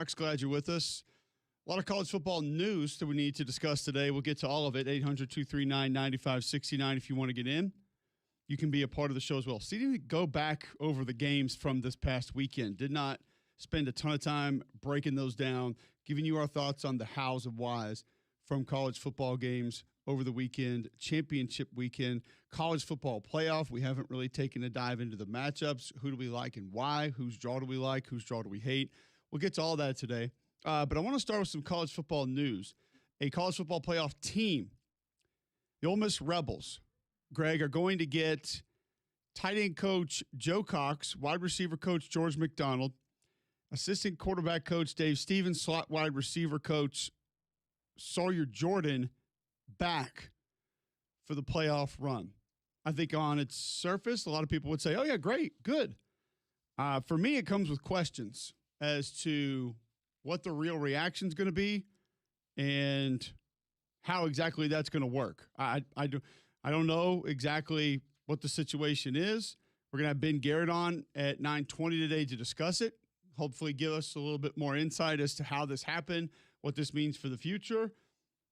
Alex, glad you're with us. A lot of college football news that we need to discuss today. We'll get to all of it. 800-239-9569 if you want to get in. You can be a part of the show as well. So you didn't go back over the games from this past weekend. Did not spend a ton of time breaking those down, giving you our thoughts on the hows and whys from college football games over the weekend, championship weekend, college football playoff. We haven't really taken a dive into the matchups. Who do we like and why? Whose draw do we like? Whose draw do we hate? We'll get to all that today. But I want to start with some college football news. A college football playoff team, the Ole Miss Rebels, Greg, are going to get tight end coach Joe Cox, wide receiver coach George McDonald, assistant quarterback coach Dave Stevens, slot wide receiver coach Sawyer Jordan back for the playoff run. I think on its surface, a lot of people would say, oh, yeah, great, good. For me, it comes with questions as to what the real reaction is going to be and how exactly that's going to work. I don't know exactly what the situation is. We're going to have Ben Garrett on at 9:20 today to discuss it. Hopefully give us a little bit more insight as to how this happened, what this means for the future.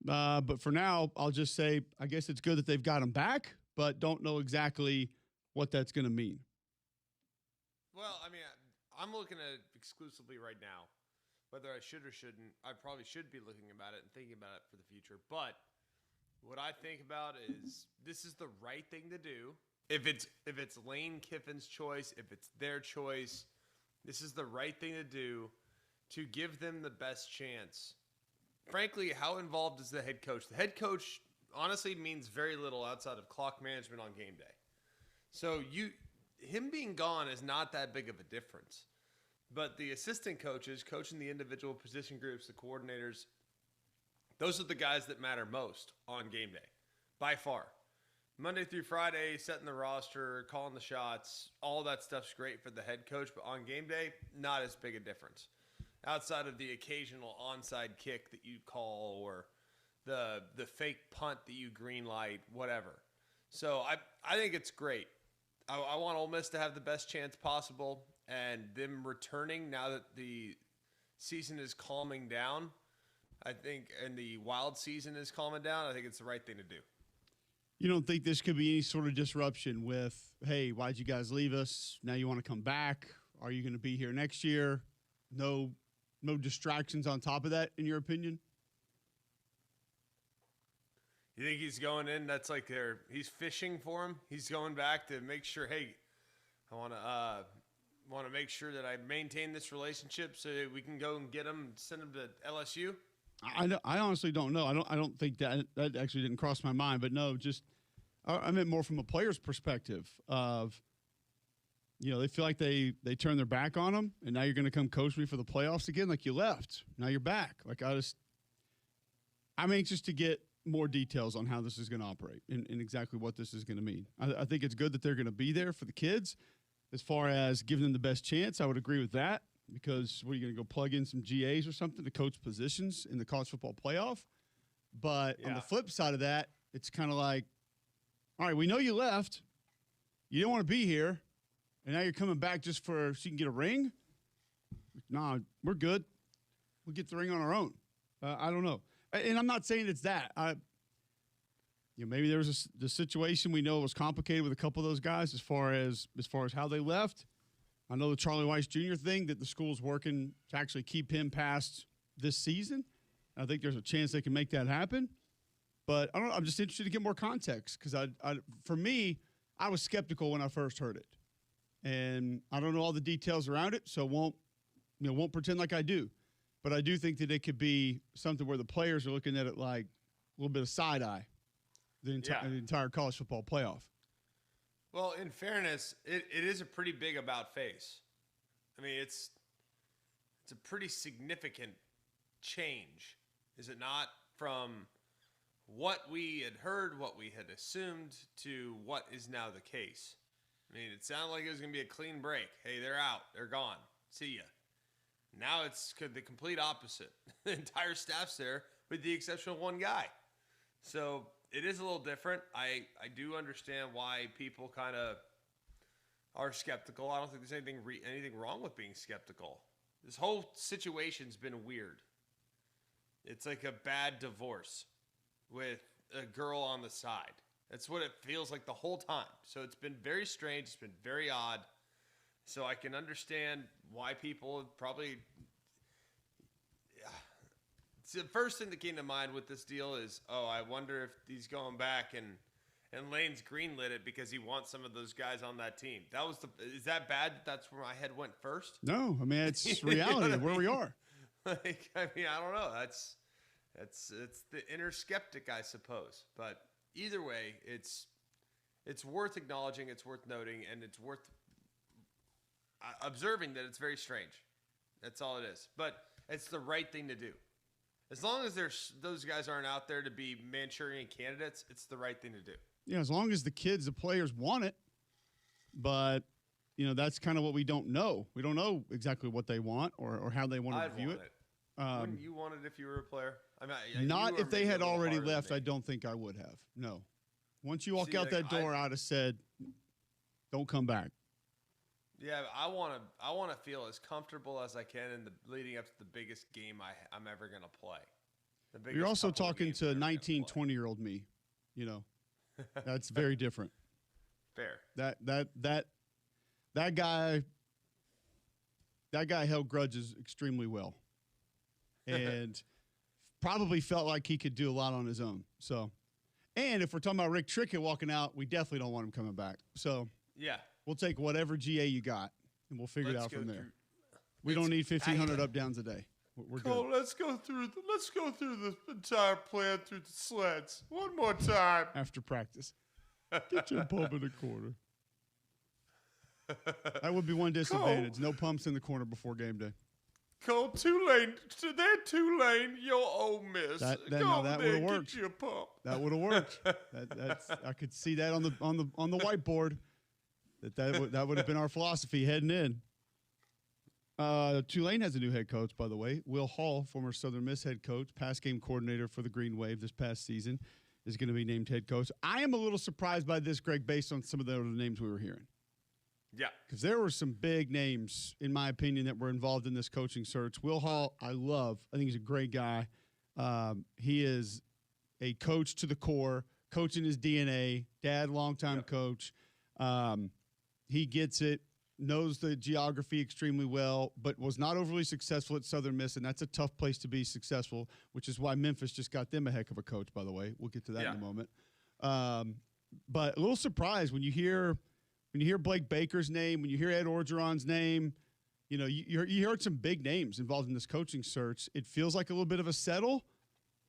But for now, I'll just say I guess it's good that they've got him back, but don't know exactly what that's going to mean. Well, I mean, I'm looking at it exclusively right now. Whether I should or shouldn't, I probably should be looking about it and thinking about it for the future. But what I think about is this is the right thing to do. If it's Lane Kiffin's choice, if it's their choice, this is the right thing to do to give them the best chance. Frankly, how involved is the head coach? The head coach honestly means very little outside of clock management on game day. So him being gone is not that big of a difference. But the assistant coaches, coaching the individual position groups, the coordinators, those are the guys that matter most on game day, by far. Monday through Friday, setting the roster, calling the shots, all that stuff's great for the head coach, but on game day, not as big a difference. Outside of the occasional onside kick that you call or the fake punt that you green light, whatever. So I think it's great. I want Ole Miss to have the best chance possible, and them returning now that the season is calming down, I think, and the wild season is calming down, I think it's the right thing to do. You don't think this could be any sort of disruption with, hey, why'd you guys leave us? Now you want to come back? Are you going to be here next year? No distractions on top of that, in your opinion? You think he's going in? That's like he's fishing for him. He's going back to make sure. Hey, I want to make sure that I maintain this relationship so that we can go and get him and send him to LSU. I honestly don't know. I don't think that actually didn't cross my mind. But no, just I meant more from a player's perspective of, they feel like they turned their back on him, and now you're going to come coach me for the playoffs again. Like you left, now you're back. Like I'm anxious to get more details on how this is going to operate and exactly what this is going to mean. I think it's good that they're going to be there for the kids. As far as giving them the best chance, I would agree with that because what are you going to go plug in some GAs or something to coach positions in the college football playoff? But on the flip side of that, it's kind of like, all right, we know you left. You didn't want to be here, and now you're coming back just so you can get a ring? Nah, we're good. We'll get the ring on our own. I don't know. And I'm not saying it's that. Maybe there was the situation we know was complicated with a couple of those guys as far as how they left. I know the Charlie Weiss Jr. thing that the school's working to actually keep him past this season. I think there's a chance they can make that happen. But I don't know. I'm just interested to get more context because for me, I was skeptical when I first heard it, and I don't know all the details around it, so won't pretend like I do. But I do think that it could be something where the players are looking at it like a little bit of side eye, the entire college football playoff. Well, in fairness, it is a pretty big about face. I mean, it's a pretty significant change, is it not, from what we had heard, what we had assumed, to what is now the case. I mean, it sounded like it was going to be a clean break. Hey, they're out. They're gone. See ya. Now it's the complete opposite. The entire staff's there with the exception of one guy. So it is a little different. I do understand why people kind of are skeptical. I don't think there's anything wrong with being skeptical. This whole situation's been weird. It's like a bad divorce with a girl on the side. That's what it feels like the whole time. So it's been very strange. It's been very odd. So I can understand why people probably... The first thing that came to mind with this deal is, I wonder if he's going back and Lane's greenlit it because he wants some of those guys on that team. Is that bad? That's where my head went first. No, I mean it's reality of where we are. I don't know. It's the inner skeptic, I suppose. But either way, it's worth acknowledging. It's worth noting, and it's worth observing that it's very strange. That's all it is. But it's the right thing to do. As long as those guys aren't out there to be Manchurian candidates, it's the right thing to do. Yeah, as long as the players want it. But, that's kind of what we don't know. We don't know exactly what they want or how they want to view it. Wouldn't you want it if you were a player? Not if they had already left. I don't think I would have. No. Once you walk out that door, I'd have said, don't come back. Yeah, I want to feel as comfortable as I can leading up to the biggest game I'm ever going to play. You're also talking to 19, 20-year-old me. That's very different. Fair. That guy held grudges extremely well, and probably felt like he could do a lot on his own. So, and if we're talking about Rick Trickett walking out, we definitely don't want him coming back. So, yeah. We'll take whatever GA you got, and we'll figure it out from there. We don't need 1,500 up downs a day. We're good. Let's go through the entire plan through the sleds one more time after practice. Get your pump in the corner. That would be one disadvantage. Cole. No pumps in the corner before game day. Cole, Tulane, you're Ole Miss. That would have worked. Get your pump. That would have worked. I could see that on the whiteboard. That would have been our philosophy heading in. Tulane has a new head coach, by the way. Will Hall, former Southern Miss head coach, pass game coordinator for the Green Wave this past season, is going to be named head coach. I am a little surprised by this, Greg, based on some of the other names we were hearing. Yeah. Because there were some big names, in my opinion, that were involved in this coaching search. Will Hall, I think he's a great guy. He is a coach to the core, coaching his DNA, dad, longtime coach. He gets it, knows the geography extremely well, but was not overly successful at Southern Miss, and that's a tough place to be successful, which is why Memphis just got them a heck of a coach, by the way. We'll get to that in a moment. But a little surprised when you hear Blake Baker's name, when you hear Ed Orgeron's name, you heard some big names involved in this coaching search. It feels like a little bit of a settle,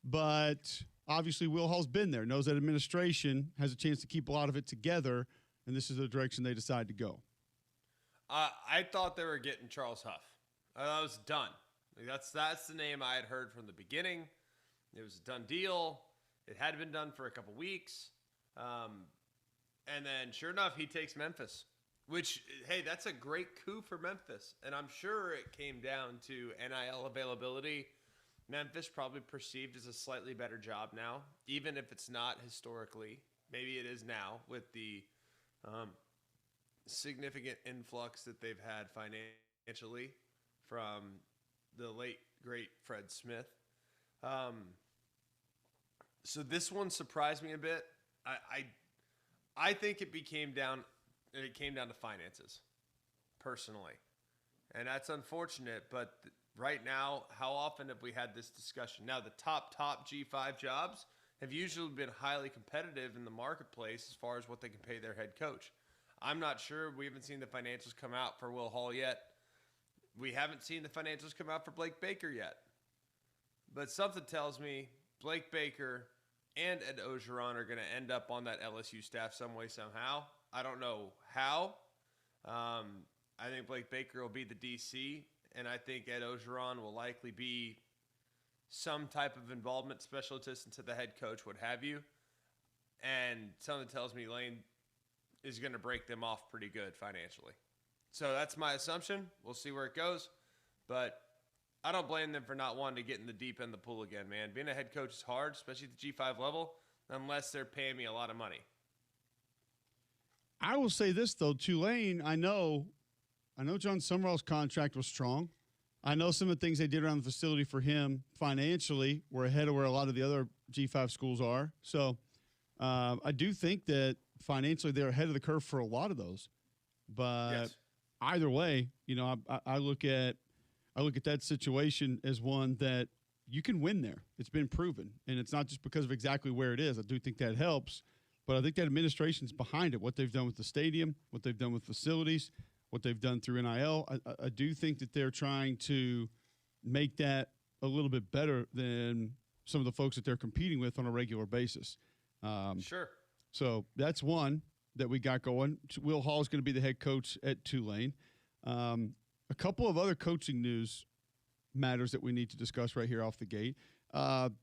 but obviously Will Hall's been there, knows that administration, has a chance to keep a lot of it together, and this is the direction they decide to go. I thought they were getting Charles Huff. That was done. That's the name I had heard from the beginning. It was a done deal. It had been done for a couple weeks. And then, sure enough, he takes Memphis, which, hey, that's a great coup for Memphis. And I'm sure it came down to NIL availability. Memphis probably perceived as a slightly better job now, even if it's not historically. Maybe it is now with the significant influx that they've had financially from the late, great Fred Smith. So this one surprised me a bit. I think it came down to finances, personally. And that's unfortunate, but right now, how often have we had this discussion? Now, the top G5 jobs have usually been highly competitive in the marketplace as far as what they can pay their head coach. I'm not sure. We haven't seen the financials come out for Will Hall yet. We haven't seen the financials come out for Blake Baker yet. But something tells me Blake Baker and Ed Orgeron are going to end up on that LSU staff some way, somehow. I don't know how. I think Blake Baker will be the DC, and I think Ed Orgeron will likely be some type of involvement, special assistant to the head coach, what have you. And something tells me Lane is going to break them off pretty good financially. So that's my assumption. We'll see where it goes. But I don't blame them for not wanting to get in the deep end of the pool again, man. Being a head coach is hard, especially at the G5 level, unless they're paying me a lot of money. I will say this, though. Tulane, I know John Summerall's contract was strong. I know some of the things they did around the facility for him financially were ahead of where a lot of the other G5 schools are. So I do think that financially they're ahead of the curve for a lot of those. But either way, I look at that situation as one that you can win there. It's been proven, and it's not just because of exactly where it is. I do think that helps, but I think that administration's behind it. What they've done with the stadium, what they've done with facilities, what they've done through NIL. I do think that they're trying to make that a little bit better than some of the folks that they're competing with on a regular basis. Sure. So that's one that we got going. Will Hall is going to be the head coach at Tulane. A couple of other coaching news matters that we need to discuss right here off the gate.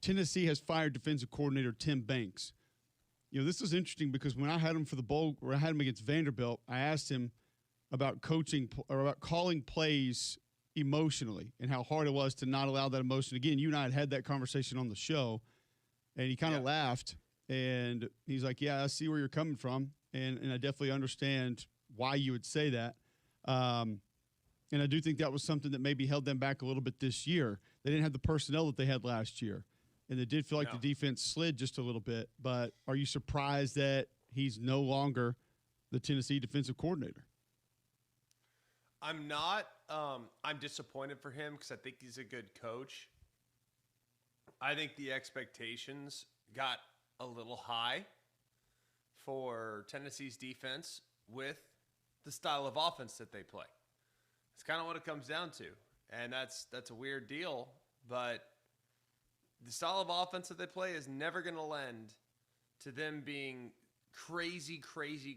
Tennessee has fired defensive coordinator Tim Banks. This is interesting because when I had him for the bowl, or I had him against Vanderbilt, I asked him about coaching or about calling plays emotionally and how hard it was to not allow that emotion. Again, you and I had that conversation on the show, and he kind of laughed, and he's like, yeah, I see where you're coming from, and I definitely understand why you would say that. And I do think that was something that maybe held them back a little bit this year. They didn't have the personnel that they had last year, and they did feel like the defense slid just a little bit. But are you surprised that he's no longer the Tennessee defensive coordinator? I'm not. I'm disappointed for him because I think he's a good coach. I think the expectations got a little high for Tennessee's defense with the style of offense that they play. It's kind of what it comes down to, and that's a weird deal, but the style of offense that they play is never going to lend to them being crazy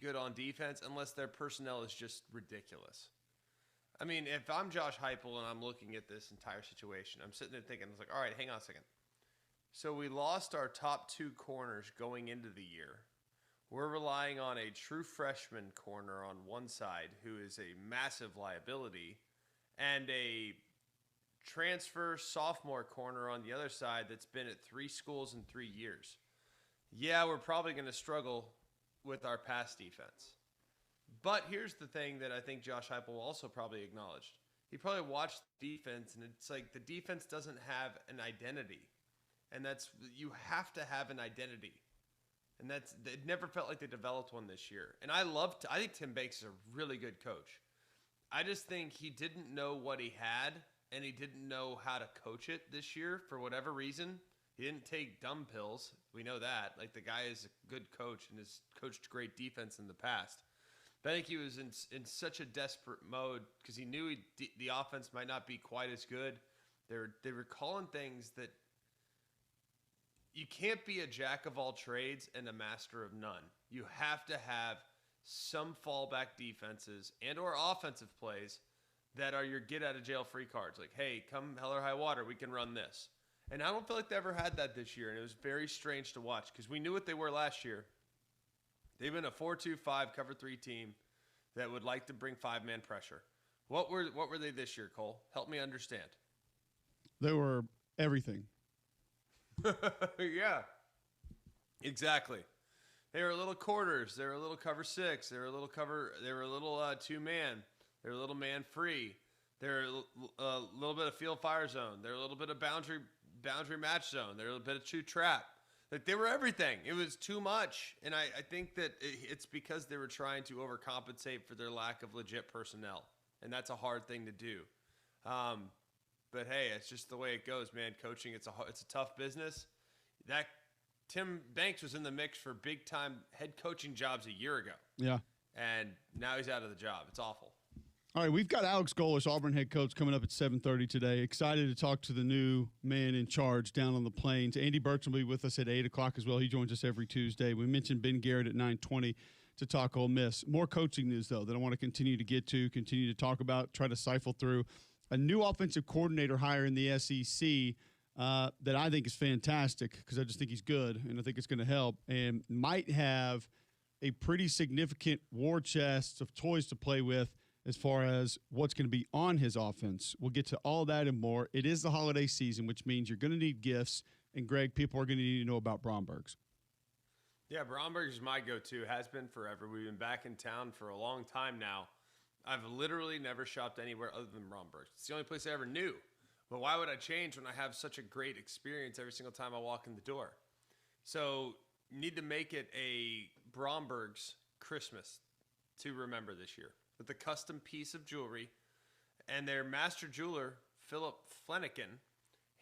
good on defense unless their personnel is just ridiculous. I mean, if I'm Josh Heupel and I'm looking at this entire situation, I'm sitting there thinking, it's like, all right, hang on a second. So we lost our top two corners going into the year. We're relying on a true freshman corner on one side who is a massive liability and a transfer sophomore corner on the other side that's been at 3 schools in 3 years. Yeah, we're probably going to struggle with our pass defense. But here's the thing that I think Josh Heupel also probably acknowledged. He probably watched the defense, and it's like the defense doesn't have an identity. And you have to have an identity. And it never felt like they developed one this year. And I think Tim Banks is a really good coach. I just think he didn't know what he had, and he didn't know how to coach it this year for whatever reason. He didn't take dumb pills. We know that. Like, the guy is a good coach and has coached great defense in the past. But I think he was in such a desperate mode because he knew the offense might not be quite as good. They were calling things that you can't be a jack of all trades and a master of none. You have to have some fallback defenses and or offensive plays that are your get-out-of-jail-free cards. Like, hey, come hell or high water, we can run this. And I don't feel like they ever had that this year, and it was very strange to watch because we knew what they were last year. They've been a 4-2-5 cover 3 team that would like to bring 5-man pressure. What were they this year, Cole? Help me understand. They were everything. Yeah, exactly. They were little quarters. They were a little cover 6. They were a little 2-man. They were a little man free. They were a little bit of field fire zone. They were a little bit of boundary match zone. They were a little bit of true trap. Like, they were everything. It was too much. And I think that it's because they were trying to overcompensate for their lack of legit personnel. And that's a hard thing to do. But hey, it's just the way it goes, man. Coaching, it's a tough business. That Tim Banks was in the mix for big time head coaching jobs a year ago. Yeah. And now he's out of the job. It's awful. All right, we've got Alex Golesh, Auburn head coach, coming up at 7:30 today. Excited to talk to the new man in charge down on the Plains. Andy Burton will be with us at 8 o'clock as well. He joins us every Tuesday. We mentioned Ben Garrett at 9:20 to talk Ole Miss. More coaching news, though, that I want to continue to talk about, try to siphon through. A new offensive coordinator hire in the SEC that I think is fantastic because I just think he's good, and I think it's going to help, and might have a pretty significant war chest of toys to play with as far as what's going to be on his offense. We'll get to all that and more. It is the holiday season, which means you're going to need gifts. And, Greg, people are going to need to know about Bromberg's. Yeah, Bromberg's is my go-to. Has been forever. We've been back in town for a long time now. I've literally never shopped anywhere other than Bromberg's. It's the only place I ever knew. But why would I change when I have such a great experience every single time I walk in the door? So you need to make it a Bromberg's Christmas to remember this year with a custom piece of jewelry. And their master jeweler, Philip Flanagan,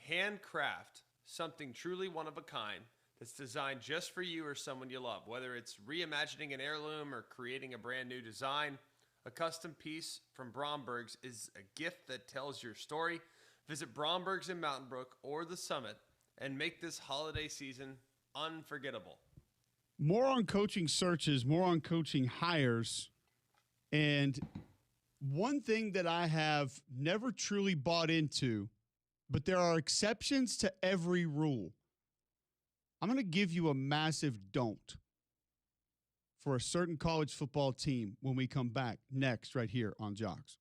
handcraft something truly one of a kind that's designed just for you or someone you love. Whether it's reimagining an heirloom or creating a brand new design, a custom piece from Bromberg's is a gift that tells your story. Visit Bromberg's in Mountain Brook or the Summit and make this holiday season unforgettable. More on coaching searches, more on coaching hires. And one thing that I have never truly bought into, but there are exceptions to every rule. I'm going to give you a massive don't for a certain college football team when we come back next right here on Jocks.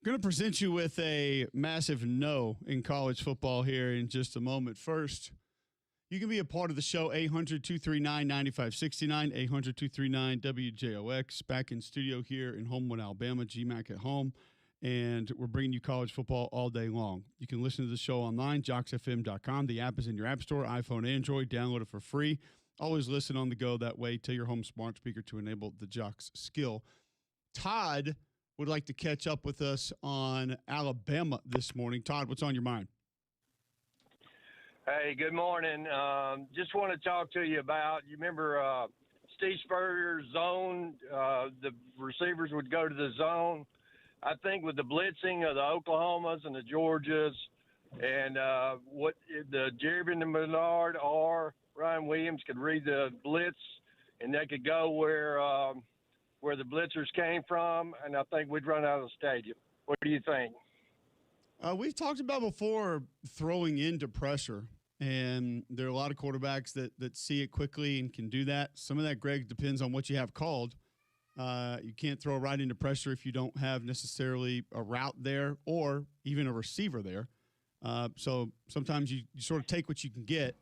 Going to present you with a massive no in college football here in just a moment. First, you can be a part of the show, 800-239-9569, 800-239-WJOX. Back in studio here in Homewood, Alabama, GMAC at home, and we're bringing you college football all day long. You can listen to the show online, jocksfm.com. The app is in your app store, iPhone, Android. Download it for free. Always listen on the go that way. Tell your home smart speaker to enable the Jocks skill. Todd would like to catch up with us on Alabama this morning. Todd, what's on your mind? Hey, good morning. Just want to talk to you about, you remember Steve Spurrier's zone? The receivers would go to the zone. I think with the blitzing of the Oklahomas and the Georgias and what the Jerry and the Menard or Ryan Williams could read the blitz and they could go where the blitzers came from, and I think we'd run out of the stadium. What do you think? We've talked about before throwing into pressure, and there are a lot of quarterbacks that see it quickly and can do that. Some of that, Greg, depends on what you have called. You can't throw right into pressure if you don't have necessarily a route there or even a receiver there. So sometimes you sort of take what you can get,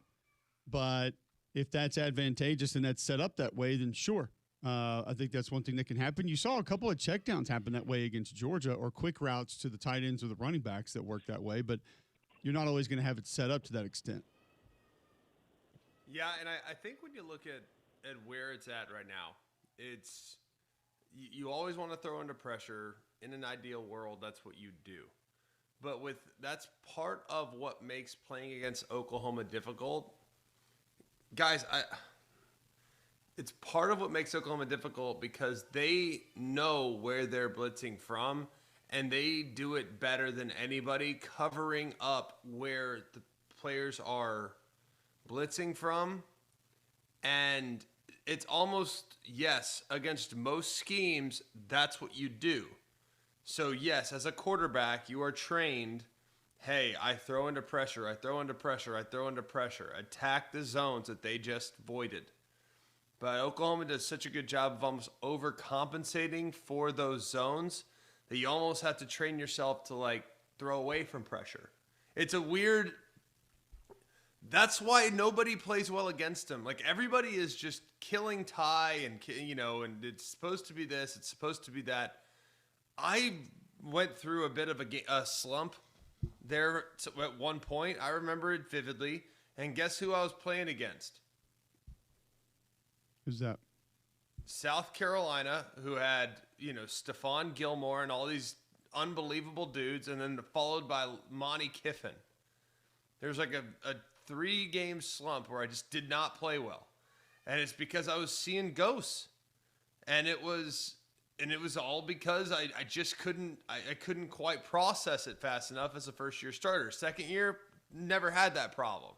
but if that's advantageous and that's set up that way, then sure. I think that's one thing that can happen. You saw a couple of checkdowns happen that way against Georgia, or quick routes to the tight ends or the running backs that work that way, but you're not always going to have it set up to that extent. Yeah, and I think when you look at where it's at right now, it's you always want to throw under pressure. In an ideal world, that's what you do. But that's part of what makes playing against Oklahoma difficult. Guys, it's part of what makes Oklahoma difficult because they know where they're blitzing from, and they do it better than anybody, covering up where the players are blitzing from. And it's almost, yes, against most schemes, that's what you do. So, yes, as a quarterback, you are trained, hey, I throw into pressure, I throw into pressure, I throw into pressure. Attack the zones that they just voided. But Oklahoma does such a good job of almost overcompensating for those zones that you almost have to train yourself to, like, throw away from pressure. It's a weird – that's why nobody plays well against them. Like, everybody is just killing Ty and, and it's supposed to be this, it's supposed to be that. I went through a bit of a slump there at one point. I remember it vividly. And guess who I was playing against? Who's that? South Carolina, who had, Stephon Gilmore and all these unbelievable dudes, and then followed by Monty Kiffin. There was like a 3-game slump where I just did not play well. And it's because I was seeing ghosts. And it was all because I just couldn't quite process it fast enough as a first-year starter. Second year, never had that problem.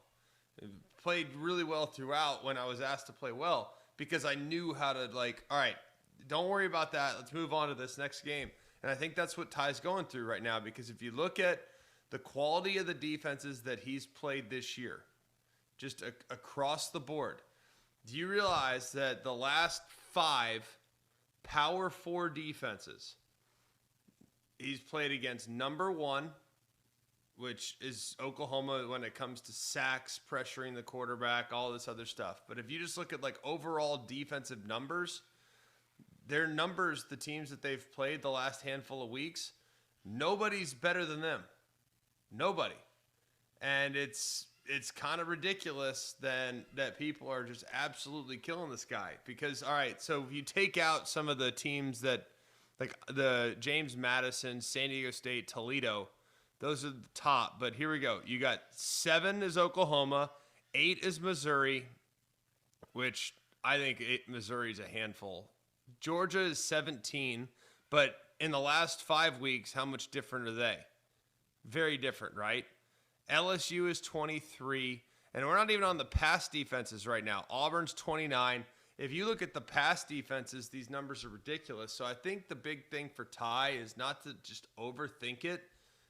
Played really well throughout when I was asked to play well, because I knew how to, all right, don't worry about that. Let's move on to this next game. And I think that's what Ty's going through right now, because if you look at the quality of the defenses that he's played this year, just across the board, do you realize that the last 5 Power 4 defenses he's played against number 1, which is Oklahoma when it comes to sacks, pressuring the quarterback, all this other stuff. But if you just look at overall defensive numbers, their numbers, the teams that they've played the last handful of weeks, nobody's better than them. Nobody. And it's kind of ridiculous that people are just absolutely killing this guy. Because, all right, so if you take out some of the teams that, like the James Madison, San Diego State, Toledo, those are the top, but here we go. You got 7 is Oklahoma, 8 is Missouri, which I think Missouri is a handful. Georgia is 17, but in the last 5 weeks, how much different are they? Very different, right? LSU is 23, and we're not even on the pass defenses right now. Auburn's 29. If you look at the pass defenses, these numbers are ridiculous. So I think the big thing for Ty is not to just overthink it.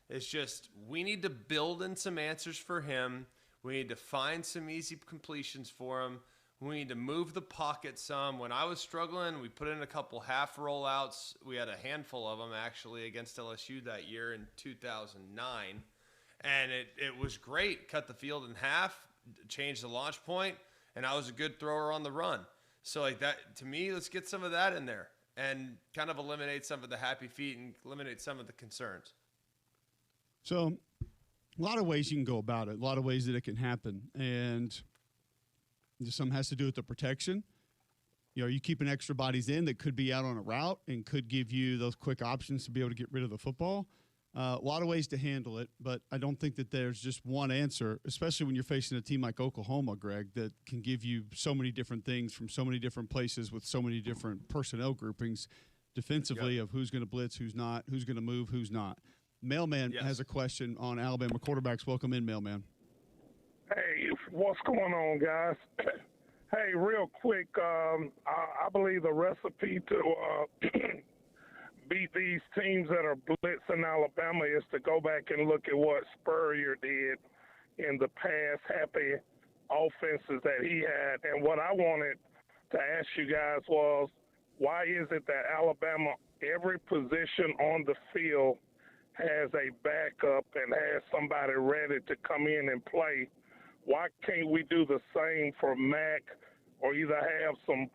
It's just we need to build in some answers for him. We need to find some easy completions for him. We need to move the pocket some. When I was struggling, we put in a couple half rollouts. We had a handful of them, actually, against LSU that year in 2009. And it was great. Cut the field in half, changed the launch point, and I was a good thrower on the run. So, that, to me, let's get some of that in there and kind of eliminate some of the happy feet and eliminate some of the concerns. So, a lot of ways you can go about it, a lot of ways that it can happen. And some has to do with the protection. You keeping extra bodies in that could be out on a route and could give you those quick options to be able to get rid of the football. A lot of ways to handle it, but I don't think that there's just one answer, especially when you're facing a team like Oklahoma, Greg, that can give you so many different things from so many different places with so many different personnel groupings defensively of who's going to blitz, who's not, who's going to move, who's not. Mailman has a question on Alabama quarterbacks. Welcome in, Mailman. Hey, what's going on, guys? Hey, real quick, I believe the recipe to beat these teams that are blitzing Alabama is to go back and look at what Spurrier did in the past happy offenses that he had. And what I wanted to ask you guys was, why is it that Alabama, every position on the field has a backup and has somebody ready to come in and play? Why can't we do the same for Mac, or either have some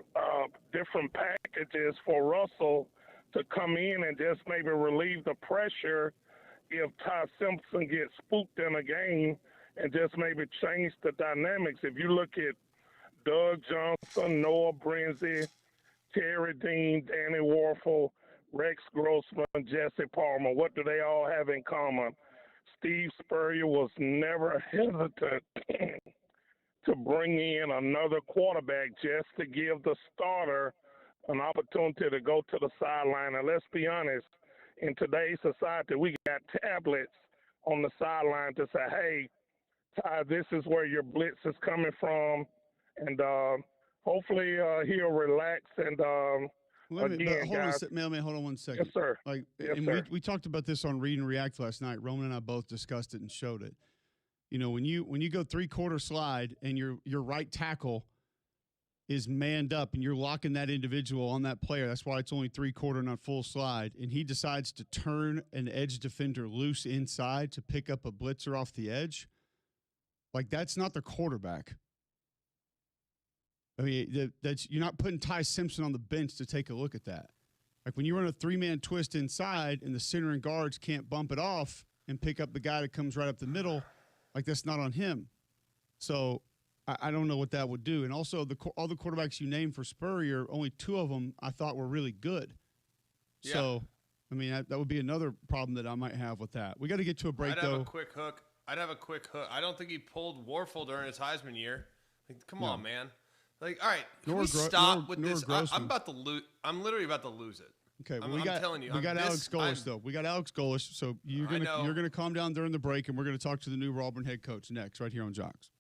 different packages for Russell to come in and just maybe relieve the pressure if Ty Simpson gets spooked in a game, and just maybe change the dynamics? If you look at Doug Johnson, Noah Brinzy, Terry Dean, Danny Warfel, Rex Grossman, Jesse Palmer, what do they all have in common? Steve Spurrier was never hesitant to bring in another quarterback just to give the starter an opportunity to go to the sideline. And let's be honest, in today's society, we got tablets on the sideline to say, hey, Ty, this is where your blitz is coming from. And hopefully he'll relax. And hold on one second. Yes, sir. We talked about this on Read and React last night. Roman and I both discussed it and showed it. You know, when you go three-quarter slide and your right tackle is manned up and you're locking that individual on that player, that's why it's only three-quarter, not full slide, and he decides to turn an edge defender loose inside to pick up a blitzer off the edge, like, that's not the quarterback. I mean, you're not putting Ty Simpson on the bench to take a look at that. Like, when you run a three-man twist inside and the center and guards can't bump it off and pick up the guy that comes right up the middle, like, that's not on him. So I don't know what that would do. And also, all the quarterbacks you named for Spurrier, only two of them I thought were really good. Yeah. So, I mean, that would be another problem that I might have with that. We got to get to a break, though. I'd have a quick hook. I don't think he pulled Warfel during his Heisman year. Like, come on, man. Like, all right, can we stop with this? I'm about to lose. I'm literally about to lose it. Okay, I'm telling you, we got Alex Golesh though. We got Alex Golesh, so you're gonna calm down during the break, and we're gonna talk to the new Auburn head coach next, right here on Jocks.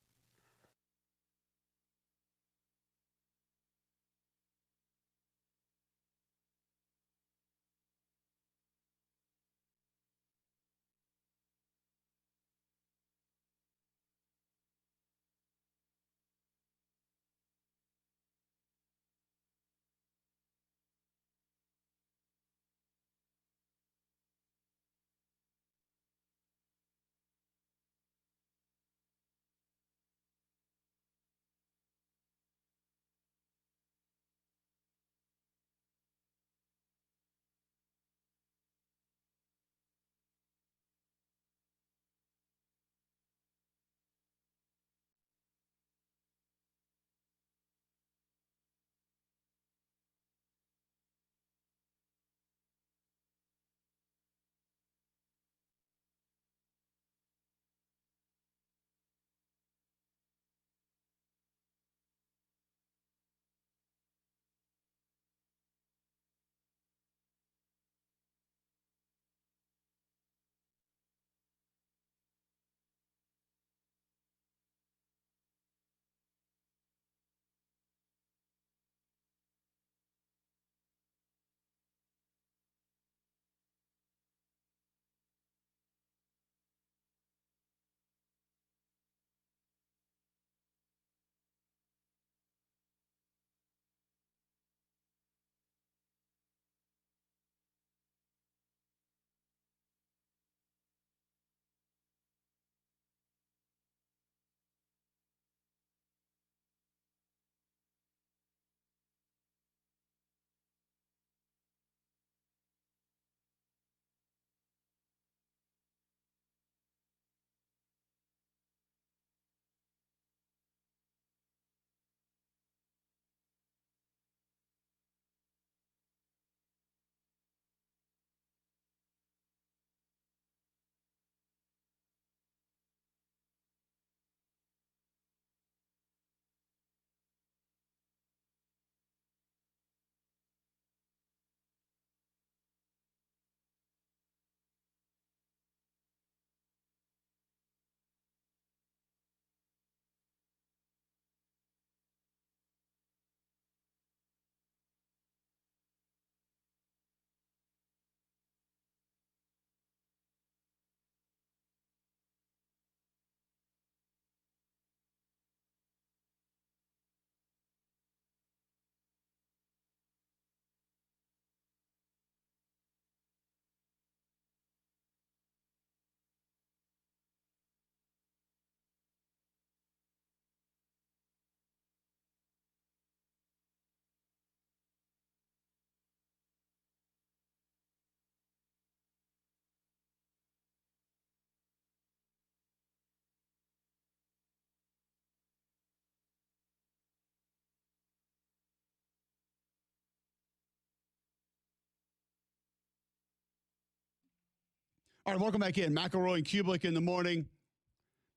All right, welcome back in. McElroy and Cubelic in the morning.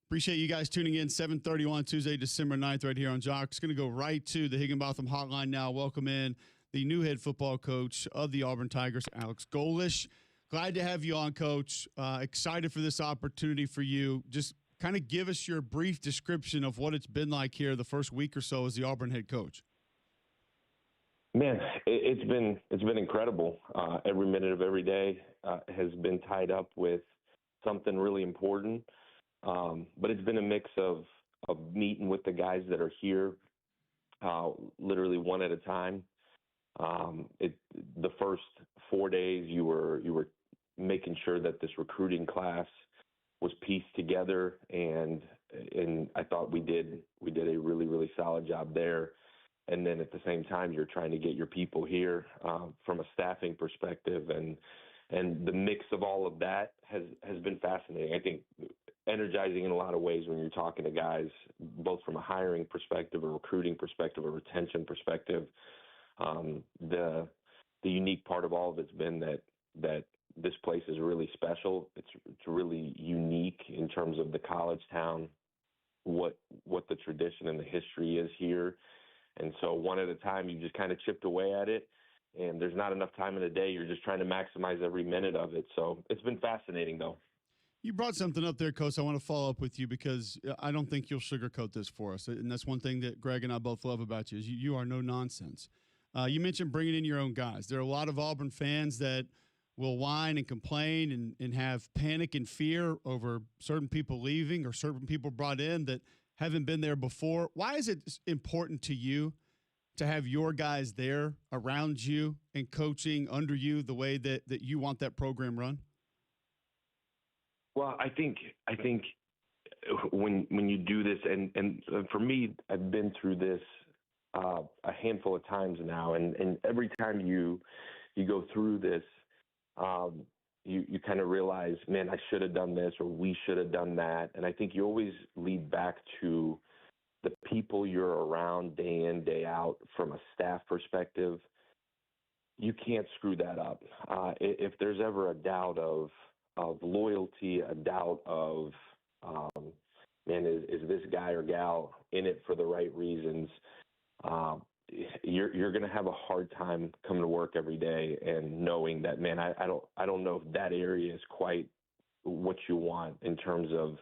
Appreciate you guys tuning in. 7:31 Tuesday, December 9th, right here on Jock's. Going to go right to the Higginbotham hotline now. Welcome in the new head football coach of the Auburn Tigers, Alex Golesh. Glad to have you on, Coach. Excited for this opportunity for you. Just kind of give us your brief description of what it's been like here the first week or so as the Auburn head coach. Man, it's been incredible. Every minute of every day has been tied up with something really important. But it's been a mix of meeting with the guys that are here, literally one at a time. The first 4 days, you were making sure that this recruiting class was pieced together, and I thought we did a really, really solid job there. And then at the same time, you're trying to get your people here from a staffing perspective, and the mix of all of that has been fascinating. I think energizing in a lot of ways when you're talking to guys, both from a hiring perspective, a recruiting perspective, a retention perspective. The unique part of all of it's been that this place is really special. It's really unique in terms of the college town, what the tradition and the history is here. And so one at a time, you just kind of chipped away at it, and there's not enough time in the day. You're just trying to maximize every minute of it. So it's been fascinating, though. You brought something up there, Coach. I want to follow up with you because I don't think you'll sugarcoat this for us. And that's one thing that Greg and I both love about you is you are no nonsense. You mentioned bringing in your own guys. There are a lot of Auburn fans that will whine and complain and have panic and fear over certain people leaving or certain people brought in that haven't been there before. Why is it important to you to have your guys there around you and coaching under you the way that you want that program run? Well, I think when you do this, and for me, I've been through this a handful of times now, and every time you go through this, you kind of realize, man, I should have done this or we should have done that. And I think you always lead back to the people you're around day in, day out from a staff perspective. You can't screw that up. If there's ever a doubt of loyalty, a doubt of, man, is this guy or gal in it for the right reasons? You're going to have a hard time coming to work every day and knowing that, man, I don't know if that area is quite what you want in terms of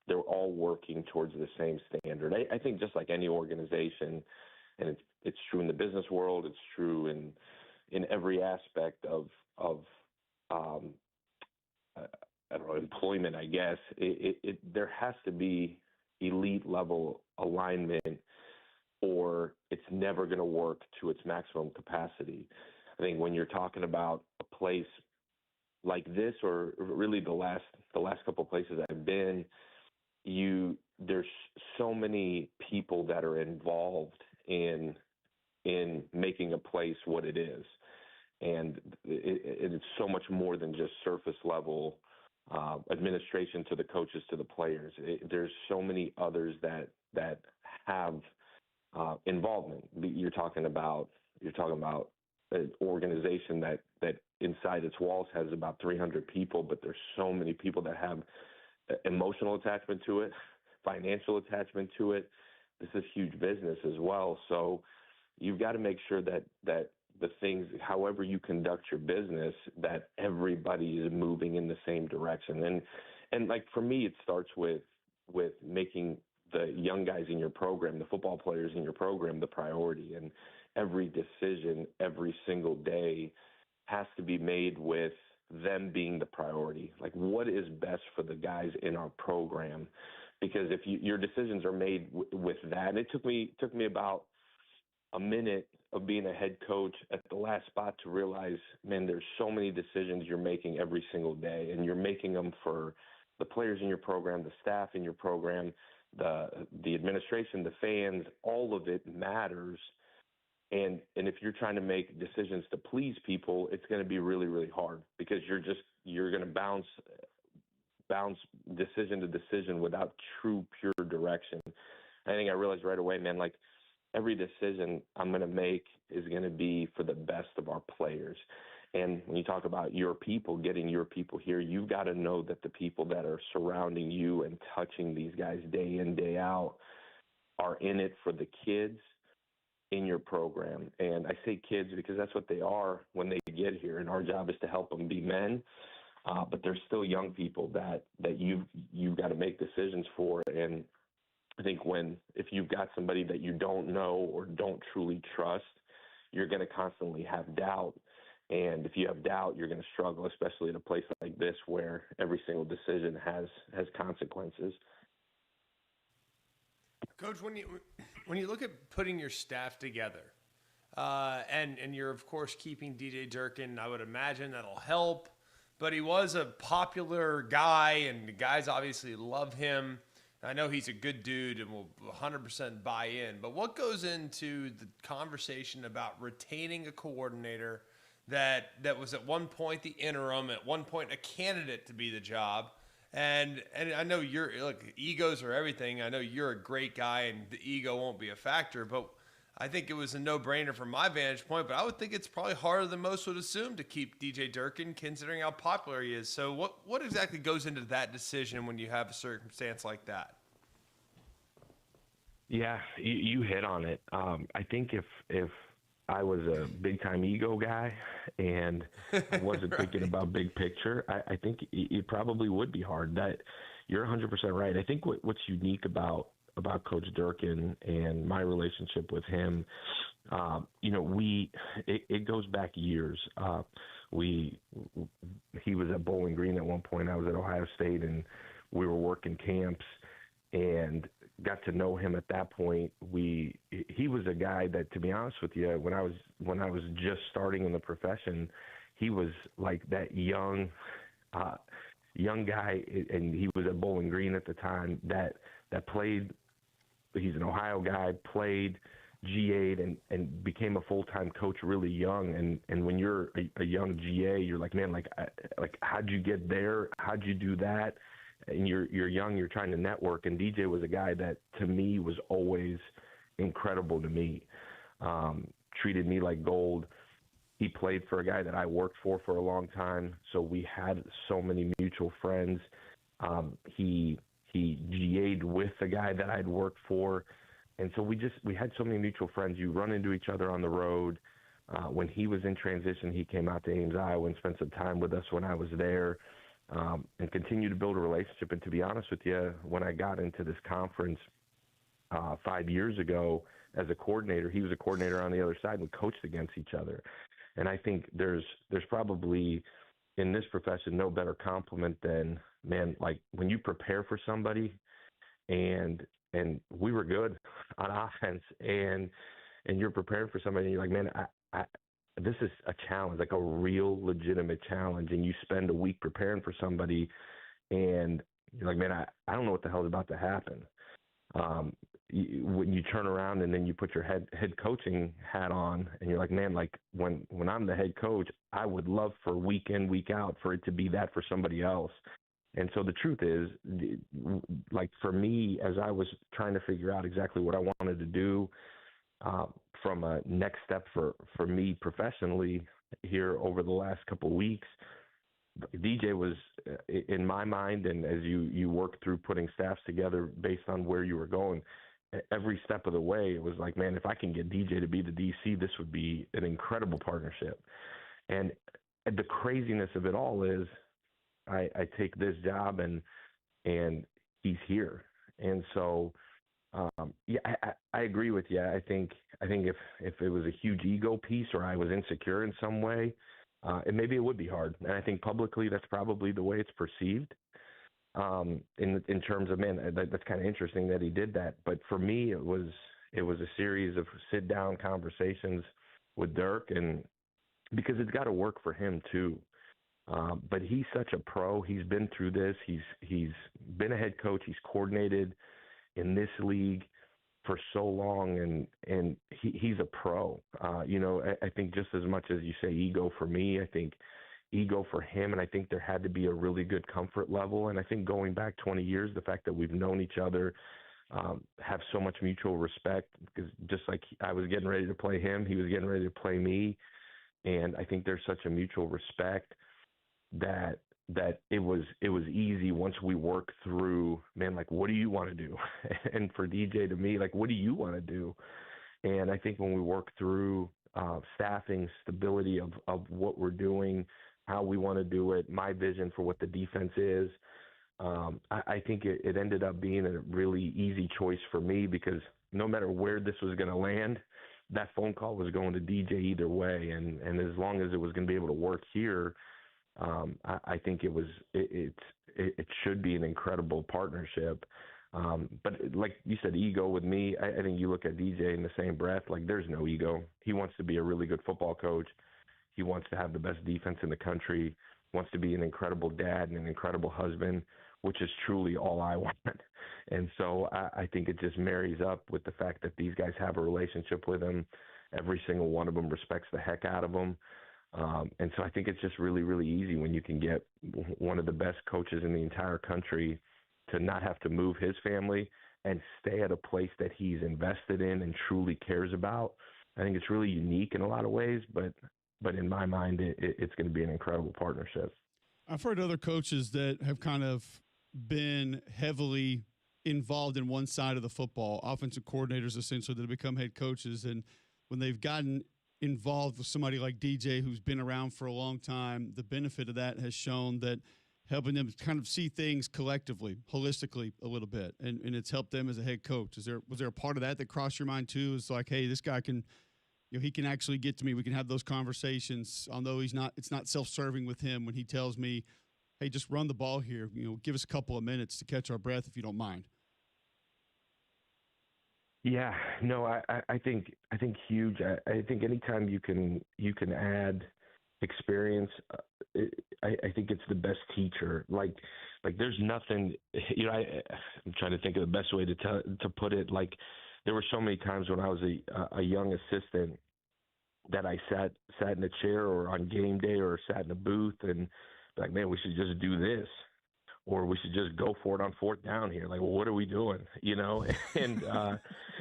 they're all working towards the same standard. I think just like any organization, and it's true in the business world, it's true in every aspect of I don't know, employment, I guess. There has to be elite level alignment, or it's never going to work to its maximum capacity. I think when you're talking about a place like this, or really the last couple of places I've been, there's so many people that are involved in making a place what it is, and it's so much more than just surface level administration to the coaches to the players. There's so many others that have involvement. You're talking about an organization that inside its walls has about 300 people, but there's so many people that have emotional attachment to it, financial attachment to it. This is huge business as well. So you've got to make sure that the things, however you conduct your business, that everybody is moving in the same direction. And like for me, it starts with making the young guys in your program, the football players in your program, the priority. And every decision, every single day has to be made with them being the priority. Like, what is best for the guys in our program? Because if your decisions are made with that, and it took me about a minute of being a head coach at the last spot to realize, man, there's so many decisions you're making every single day, and you're making them for the players in your program, the staff in your program, the administration, the fans. All of it matters. And if you're trying to make decisions to please people, it's going to be really, really hard, because you're going to bounce decision to decision without true, pure direction. I think I realized right away, man, like, every decision I'm going to make is going to be for the best of our players. And when you talk about your people, getting your people here, you've got to know that the people that are surrounding you and touching these guys day in, day out are in it for the kids in your program. And I say kids because that's what they are when they get here. And our job is to help them be men. But there's still young people that you've got to make decisions for. And I think if you've got somebody that you don't know or don't truly trust, you're going to constantly have doubt. And if you have doubt, you're going to struggle, especially at a place like this where every single decision has consequences. Coach, when you look at putting your staff together, and you're of course keeping DJ Durkin, I would imagine that'll help. But he was a popular guy, and the guys obviously love him. I know he's a good dude and will 100% buy in. But what goes into the conversation about retaining a coordinator that was at one point the interim, at one point a candidate to be the job? And I know egos are everything. I know you're a great guy, and the ego won't be a factor. But I think it was a no-brainer from my vantage point, but I would think it's probably harder than most would assume to keep DJ Durkin, considering how popular he is. So what exactly goes into that decision when you have a circumstance like that? Yeah, you hit on it. I think if I was a big-time ego guy and I wasn't right. thinking about big picture, I think it probably would be hard. That you're 100% right. I think what's unique about Coach Durkin and my relationship with him, it goes back years. He was at Bowling Green at one point. I was at Ohio State, and we were working camps and got to know him at that point. He was a guy that, to be honest with you, when I was just starting in the profession, he was like that young guy, and he was at Bowling Green at the time that played. He's an Ohio guy, played, GA'd, and became a full-time coach really young. And when you're a young GA, you're like, man, like how'd you get there? How'd you do that? And you're young, you're trying to network. And DJ was a guy that, to me, was always incredible to me. Treated me like gold. He played for a guy that I worked for a long time, so we had so many mutual friends. He GA'd with the guy that I'd worked for. And so we had so many mutual friends. You run into each other on the road. When he was in transition, he came out to Ames, Iowa, and spent some time with us when I was there, and continued to build a relationship. And to be honest with you, when I got into this conference 5 years ago as a coordinator, he was a coordinator on the other side. We coached against each other. And I think there's probably in this profession no better compliment than, man, like when you prepare for somebody, and we were good on offense, and you're preparing for somebody, and you're like, man, I this is a challenge, like a real legitimate challenge, and you spend a week preparing for somebody, and you're like, man, I don't know what the hell is about to happen. When you turn around and then you put your head coaching hat on, and you're like, man, like when I'm the head coach, I would love for week in, week out for it to be that for somebody else. And so the truth is, like for me, as I was trying to figure out exactly what I wanted to do from a next step for me professionally here over the last couple of weeks, DJ was, in my mind, and as you work through putting staffs together based on where you were going, every step of the way, it was like, man, if I can get DJ to be the DC, this would be an incredible partnership. And the craziness of it all is I take this job and he's here. And so, I agree with you. I think if it was a huge ego piece or I was insecure in some way, and maybe it would be hard. And I think publicly that's probably the way it's perceived. In terms of, man, that's kind of interesting that he did that. But for me, it was a series of sit down conversations with Dirk, and because it's got to work for him too. But he's such a pro. He's been through this. He's been a head coach. He's coordinated in this league for so long, and he's a pro. I think just as much as you say ego for me, I think ego for him, and I think there had to be a really good comfort level. And I think going back 20 years, the fact that we've known each other, have so much mutual respect, because just like I was getting ready to play him, he was getting ready to play me. And I think there's such a mutual respect that it was easy once we worked through, man, like, what do you want to do? And for DJ to me, like, what do you want to do? And I think when we work through staffing, stability of what we're doing, how we want to do it, my vision for what the defense is, I think it ended up being a really easy choice for me, because no matter where this was going to land, that phone call was going to DJ either way. And as long as it was going to be able to work here, I think it should be an incredible partnership. But like you said, ego with me, I think you look at DJ in the same breath, like, there's no ego. He wants to be a really good football coach. He wants to have the best defense in the country, wants to be an incredible dad and an incredible husband, which is truly all I want. And so I think it just marries up with the fact that these guys have a relationship with him. Every single one of them respects the heck out of him. And so I think it's just really, really easy when you can get one of the best coaches in the entire country to not have to move his family and stay at a place that he's invested in and truly cares about. I think it's really unique in a lot of ways, but in my mind, it's going to be an incredible partnership. I've heard other coaches that have kind of been heavily involved in one side of the football, offensive coordinators essentially, that have become head coaches. And when they've gotten involved with somebody like DJ who's been around for a long time, the benefit of that has shown that helping them kind of see things collectively, holistically a little bit, and it's helped them as a head coach. Was there a part of that crossed your mind too? It's like, hey, this guy can, he can actually get to me. We can have those conversations, although it's not self-serving with him when he tells me, hey, just run the ball here. Give us a couple of minutes to catch our breath if you don't mind. Yeah, no, I think huge. I think anytime you can add experience, I think it's the best teacher. Like there's nothing. I'm trying to think of the best way to put it. Like, there were so many times when I was a young assistant that I sat in a chair or on game day or sat in a booth and be like, man, we should just do this, or we should just go for it on fourth down here. Like, well, what are we doing? And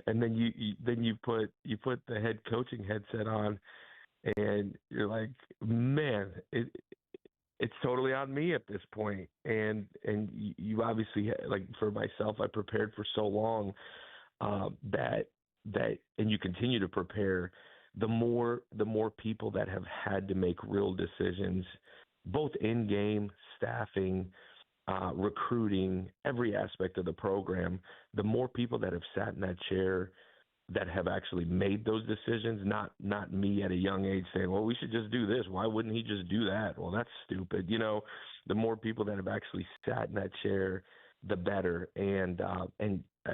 and then you put the head coaching headset on, and you're like, man, it's totally on me at this point. And you obviously, like, for myself, I prepared for so long that and you continue to prepare. The more people that have had to make real decisions, both in game, staffing, recruiting, every aspect of the program, the more people that have sat in that chair that have actually made those decisions, not me at a young age saying, well, we should just do this. Why wouldn't he just do that? Well, that's stupid. The more people that have actually sat in that chair, the better. And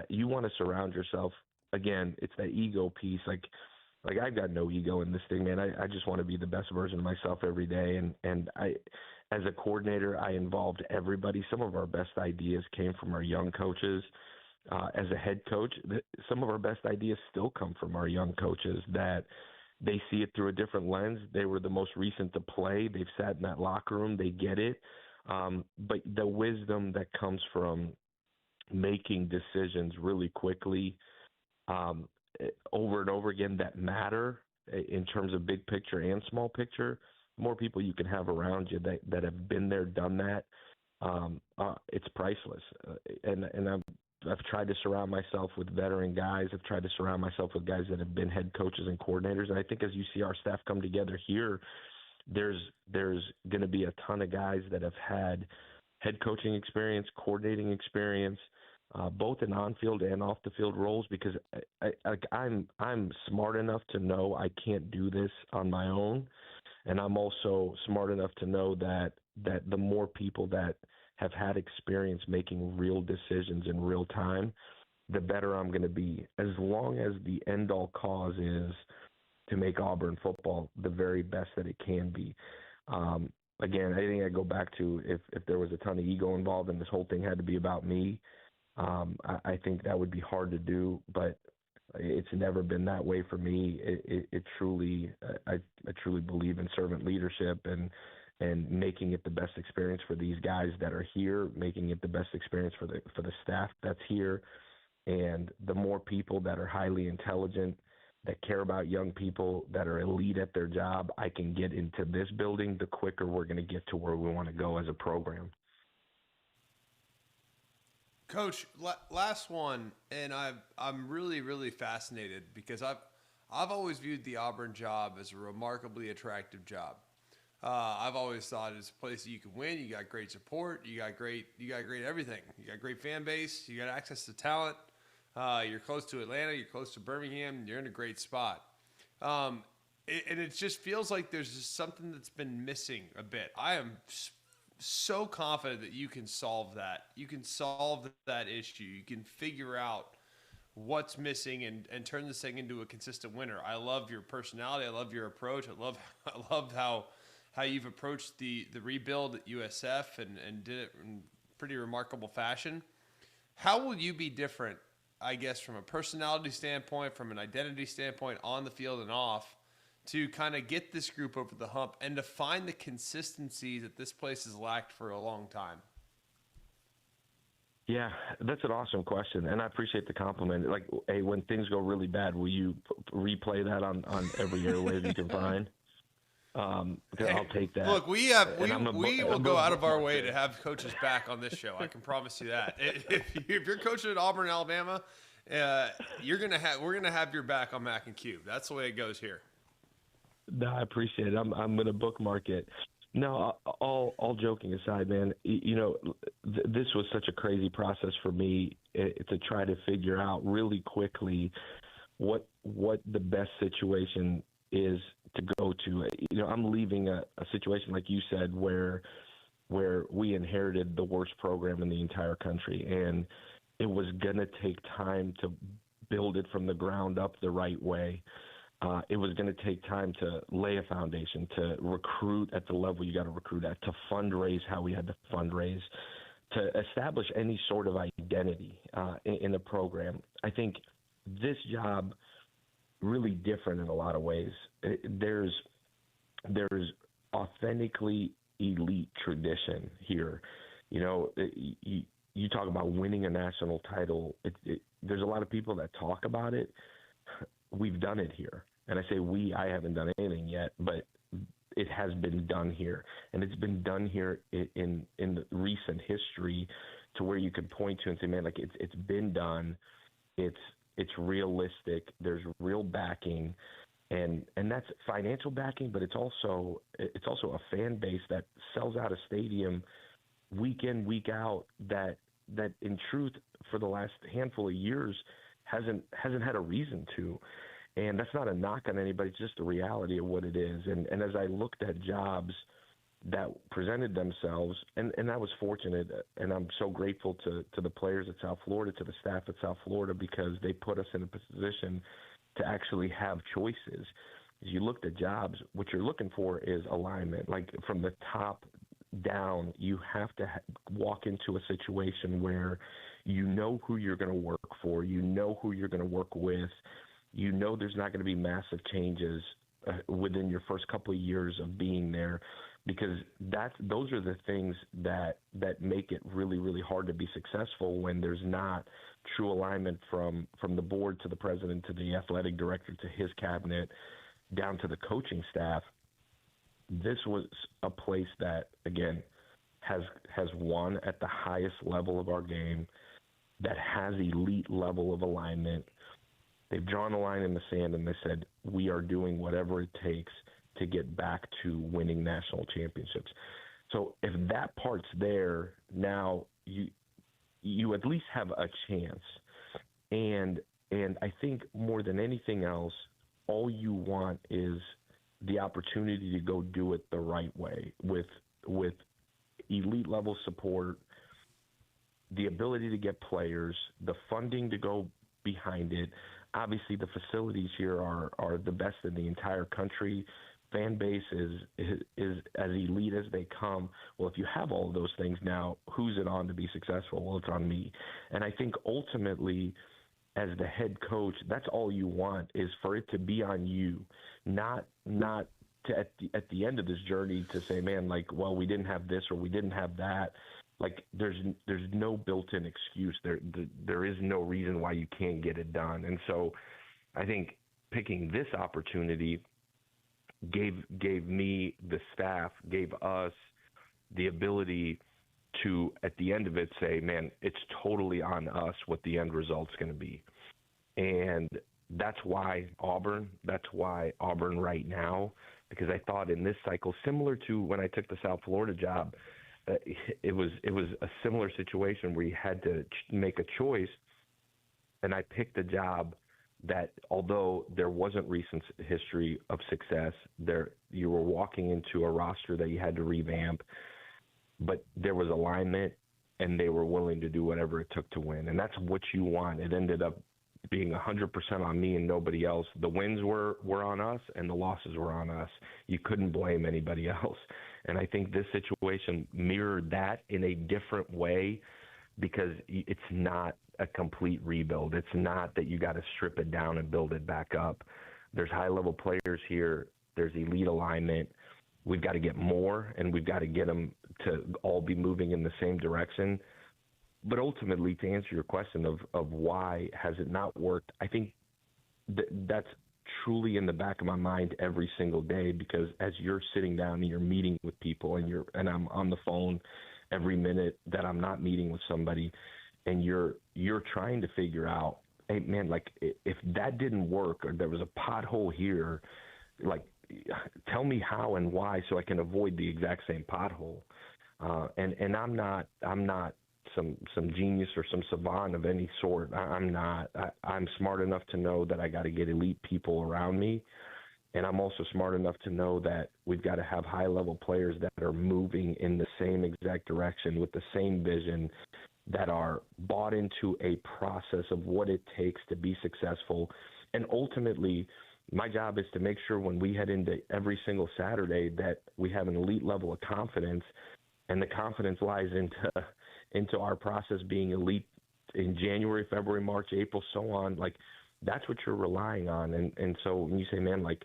you want to surround yourself. Again, it's that ego piece. Like I've got no ego in this thing, man. I just want to be the best version of myself every day. And I, as a coordinator, I involved everybody. Some of our best ideas came from our young coaches. As a head coach, some of our best ideas still come from our young coaches, that they see it through a different lens. They were the most recent to play. They've sat in that locker room. They get it. But the wisdom that comes from making decisions really quickly, over and over again, that matter in terms of big picture and small picture, the more people you can have around you that have been there, done that, it's priceless. And I've tried to surround myself with veteran guys. I've tried to surround myself with guys that have been head coaches and coordinators. And I think as you see our staff come together here, there's going to be a ton of guys that have had head coaching experience, coordinating experience, both in on-field and off-the-field roles, because I'm smart enough to know I can't do this on my own, and I'm also smart enough to know that the more people that have had experience making real decisions in real time, the better I'm going to be, as long as the end-all cause is to make Auburn football the very best that it can be. Again, I think I go back to if there was a ton of ego involved and this whole thing had to be about me, I think that would be hard to do, but it's never been that way for me. It truly, I truly believe in servant leadership and making it the best experience for these guys that are here, making it the best experience for the staff that's here. And the more people that are highly intelligent, that care about young people, that are elite at their job, I can get into this building, the quicker we're going to get to where we want to go as a program. Coach, last one, and I'm really, really fascinated because I've always viewed the Auburn job as a remarkably attractive job. I've always thought it's a place that you can win. You got great support. You got great everything. You got great fan base. You got access to talent. You're close to Atlanta. You're close to Birmingham. You're in a great spot. And it just feels like there's just something that's been missing a bit. I am so confident that you can solve that. You can solve that issue. You can figure out what's missing and turn this thing into a consistent winner. I love your personality. I love your approach. I love how you've approached the rebuild at USF and did it in pretty remarkable fashion. How will you be different, I guess, from a personality standpoint, from an identity standpoint, on the field and off, to kind of get this group over the hump and to find the consistency that this place has lacked for a long time? Yeah, that's an awesome question, and I appreciate the compliment. Like, hey, when things go really bad, will you replay that on every airwave you can find? I'll take that. Look, we will go out of our way to have coaches back on this show. I can promise you that. If you're coaching at Auburn, Alabama, we're gonna have your back on Mac and Cube. That's the way it goes here. No, I appreciate it. I'm gonna bookmark it. No, all joking aside, man. This was such a crazy process for me to try to figure out really quickly what the best situation is to go to. I'm leaving a situation, like you said, where we inherited the worst program in the entire country, and it was going to take time to build it from the ground up the right way. It was going to take time to lay a foundation, to recruit at the level you got to recruit at, to fundraise how we had to fundraise, to establish any sort of identity in the program. I think this job really different in a lot of ways. There's authentically elite tradition here. You talk about winning a national title. There's a lot of people that talk about it. We've done it here. And I say we, I haven't done anything yet, but it has been done here. And it's been done here in the recent history to where you could point to and say, man, like it's been done. It's realistic. There's real backing. And that's financial backing, but it's also a fan base that sells out a stadium week in, week out that in truth for the last handful of years hasn't had a reason to. And that's not a knock on anybody, it's just the reality of what it is. And as I looked at jobs that presented themselves, and I was fortunate, and I'm so grateful to the players at South Florida, to the staff at South Florida, because they put us in a position to actually have choices. As you looked at jobs, what you're looking for is alignment. Like from the top down, you have to walk into a situation where you know who you're going to work for, you know who you're going to work with, you know there's not going to be massive changes within your first couple of years of being there, because those are the things that make it really, really hard to be successful when there's not true alignment from the board to the president to the athletic director to his cabinet down to the coaching staff. This was a place that, again, has won at the highest level of our game, that has elite level of alignment. They've drawn a line in the sand and they said, we are doing whatever it takes to get back to winning national championships. So if that part's there, now you at least have a chance. And I think more than anything else, all you want is the opportunity to go do it the right way with elite level support, the ability to get players, the funding to go behind it. Obviously, the facilities here are the best in the entire country. Fan base is as elite as they come. Well, if you have all of those things now, who's it on to be successful? Well, it's on me. And I think ultimately, as the head coach, that's all you want, is for it to be on you, not to at the end of this journey to say, man, like, well, we didn't have this or we didn't have that. Like, there's no built-in excuse. There is no reason why you can't get it done. And so I think picking this opportunity gave me, the staff, gave us the ability to, at the end of it, say, man, it's totally on us what the end result's going to be. And that's why Auburn right now, because I thought in this cycle, similar to when I took the South Florida job, it was a similar situation where you had to make a choice, and I picked a job that, although there wasn't recent history of success, you were walking into a roster that you had to revamp, but there was alignment, and they were willing to do whatever it took to win. And that's what you want. It ended up being 100% on me and nobody else. The wins were on us, and the losses were on us. You couldn't blame anybody else. And I think this situation mirrored that in a different way, because it's not a complete rebuild. It's not that you got to strip it down and build it back up. There's high-level players here. There's elite alignment. We've got to get more, and we've got to get them to all be moving in the same direction. But ultimately, to answer your question of why has it not worked, I think that's truly in the back of my mind every single day, because as you're sitting down and you're meeting with people, and I'm on the phone every minute that I'm not meeting with somebody, and you're trying to figure out, hey man, like, if that didn't work, or there was a pothole here, like, tell me how and why so I can avoid the exact same pothole. And I'm not some genius or some savant of any sort. I'm not. I'm smart enough to know that I got to get elite people around me. And I'm also smart enough to know that we've got to have high-level players that are moving in the same exact direction with the same vision, that are bought into a process of what it takes to be successful. And ultimately, my job is to make sure when we head into every single Saturday that we have an elite level of confidence, and the confidence lies into our process being elite in January, February, March, April, so on. Like, that's what you're relying on. And so when you say, man, like,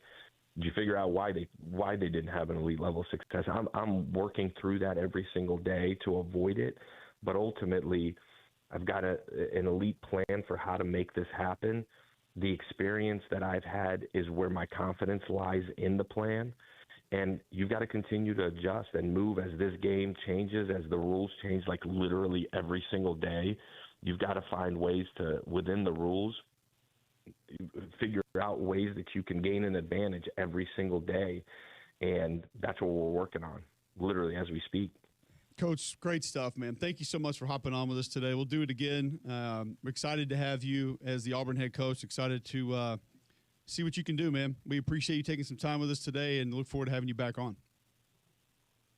did you figure out why they didn't have an elite level of success? I'm working through that every single day to avoid it. But ultimately, I've got an elite plan for how to make this happen. The experience that I've had is where my confidence lies in the plan. And you've got to continue to adjust and move as this game changes, as the rules change, like literally every single day. You've got to find ways to, within the rules, figure out ways that you can gain an advantage every single day. And that's what we're working on, literally, as we speak. Coach, great stuff, man. Thank you so much for hopping on with us today. We'll do it again. We're excited to have you as the Auburn head coach. Excited to see what you can do, man. We appreciate you taking some time with us today and look forward to having you back on.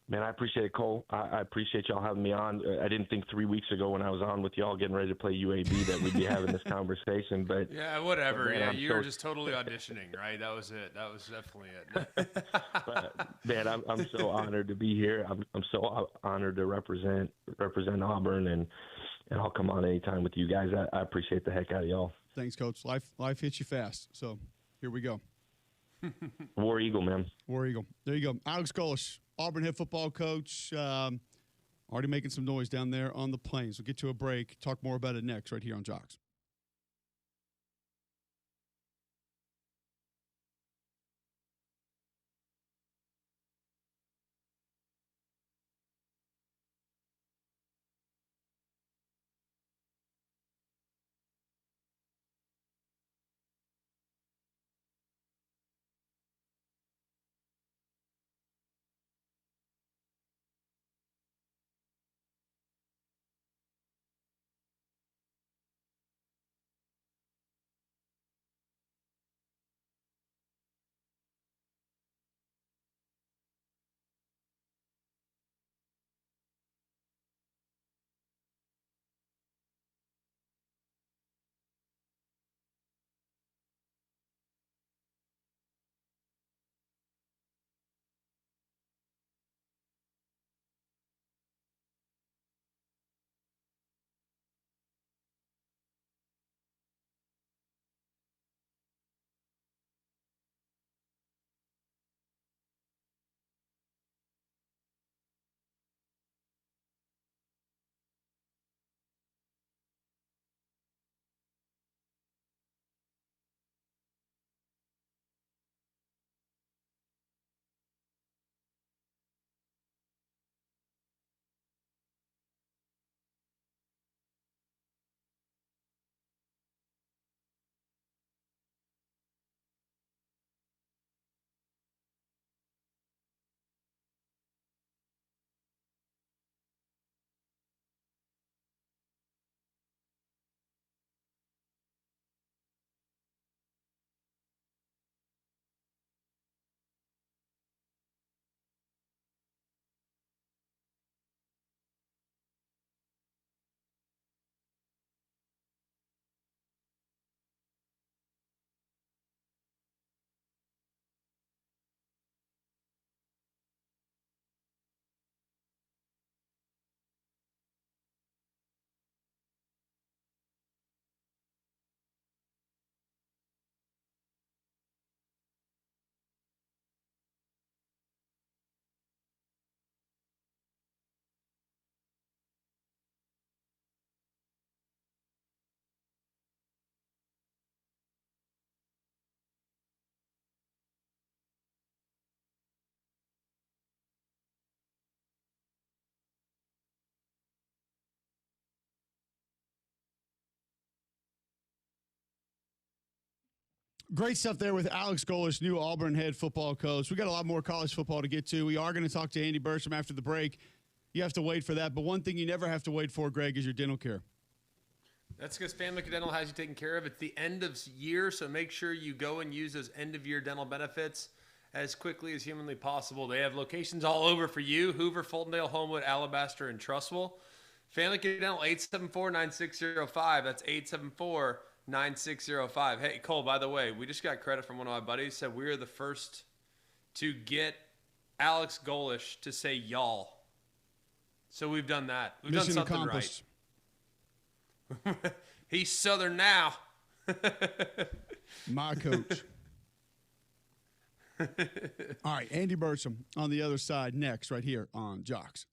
Man, I appreciate it, Cole. I appreciate y'all having me on. I didn't think 3 weeks ago when I was on with y'all getting ready to play UAB that we'd be having this conversation. But yeah, whatever. But man, yeah, you were just totally auditioning, right? That was it. That was definitely it. But, man, I'm so honored to be here. I'm so honored to represent Auburn, and I'll come on anytime with you guys. I appreciate the heck out of y'all. Thanks, Coach. Life hits you fast. So here we go. War Eagle, man. War Eagle. There you go. Alex Golesh, Auburn head football coach, already making some noise down there on the plains. We'll get to a break, talk more about it next right here on Jocks. Great stuff there with Alex Golesh, new Auburn head football coach. We got a lot more college football to get to. We are going to talk to Andy Burcham after the break. You have to wait for that. But one thing you never have to wait for, Greg, is your dental care. That's because Family Dental has you taken care of. It's the end of year, so make sure you go and use those end-of-year dental benefits as quickly as humanly possible. They have locations all over for you: Hoover, Fultondale, Homewood, Alabaster, and Trustwell. Family Dental, 874-9605. That's 874-9605. Hey, Cole, by the way, we just got credit from one of my buddies. Said we are the first to get Alex Golesh to say y'all. So we've done that. We've Mission done something accomplished. Right. He's Southern now. My coach. All right, Andy Burcham on the other side next, right here on Jocks.